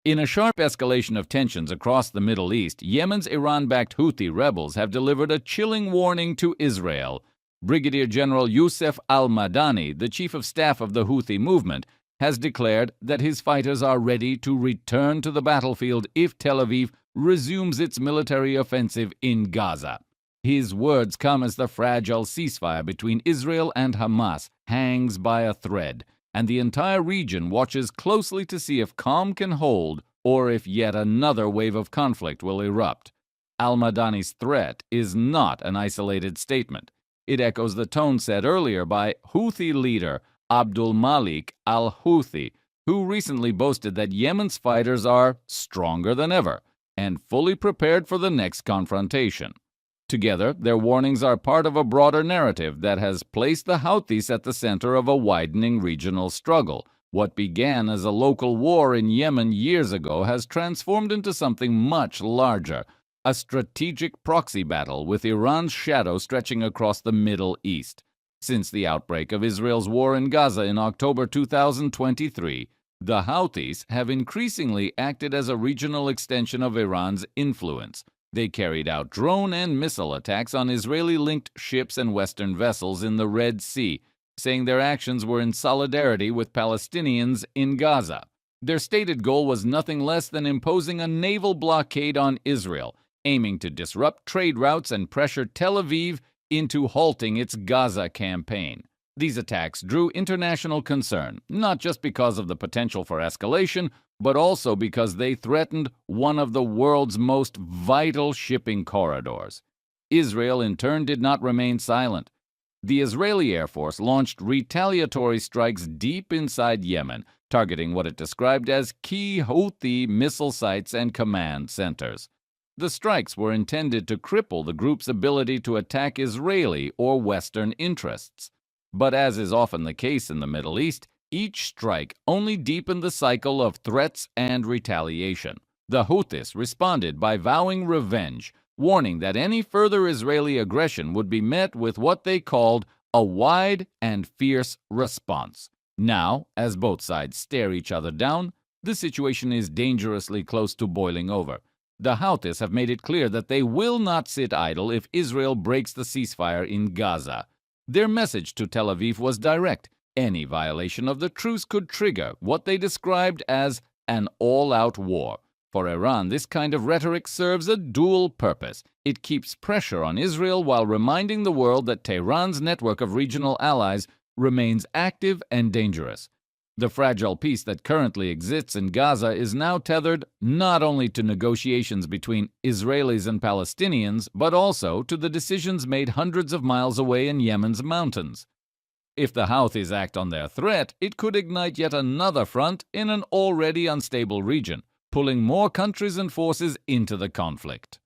In a sharp escalation of tensions across the Middle East, Yemen's Iran-backed Houthi rebels have delivered a chilling warning to Israel. Brigadier General Youssef Al-Madani, the chief of staff of the Houthi movement, has declared that his fighters are ready to return to the battlefield if Tel Aviv resumes its military offensive in Gaza. His words come as the fragile ceasefire between Israel and Hamas hangs by a thread, and the entire region watches closely to see if calm can hold or if yet another wave of conflict will erupt. Al-Madani's threat is not an isolated statement. It echoes the tone set earlier by Houthi leader Abdul Malik Al-Houthi, who recently boasted that Yemen's fighters are stronger than ever and fully prepared for the next confrontation. Together, their warnings are part of a broader narrative that has placed the Houthis at the center of a widening regional struggle. What began as a local war in Yemen years ago has transformed into something much larger, a strategic proxy battle with Iran's shadow stretching across the Middle East. Since the outbreak of Israel's war in Gaza in October 2023, the Houthis have increasingly acted as a regional extension of Iran's influence. They carried out drone and missile attacks on Israeli-linked ships and Western vessels in the Red Sea, saying their actions were in solidarity with Palestinians in Gaza. Their stated goal was nothing less than imposing a naval blockade on Israel, aiming to disrupt trade routes and pressure Tel Aviv into halting its Gaza campaign. These attacks drew international concern, not just because of the potential for escalation, but also because they threatened one of the world's most vital shipping corridors. Israel, in turn, did not remain silent. The Israeli Air Force launched retaliatory strikes deep inside Yemen, targeting what it described as key Houthi missile sites and command centers. The strikes were intended to cripple the group's ability to attack Israeli or Western interests. But as is often the case in the Middle East, each strike only deepened the cycle of threats and retaliation. The Houthis responded by vowing revenge, warning that any further Israeli aggression would be met with what they called a wide and fierce response. Now, as both sides stare each other down, the situation is dangerously close to boiling over. The Houthis have made it clear that they will not sit idle if Israel breaks the ceasefire in Gaza. Their message to Tel Aviv was direct. Any violation of the truce could trigger what they described as an all-out war. For Iran, this kind of rhetoric serves a dual purpose. It keeps pressure on Israel while reminding the world that Tehran's network of regional allies remains active and dangerous. The fragile peace that currently exists in Gaza is now tethered not only to negotiations between Israelis and Palestinians, but also to the decisions made hundreds of miles away in Yemen's mountains. If the Houthis act on their threat, it could ignite yet another front in an already unstable region, pulling more countries and forces into the conflict.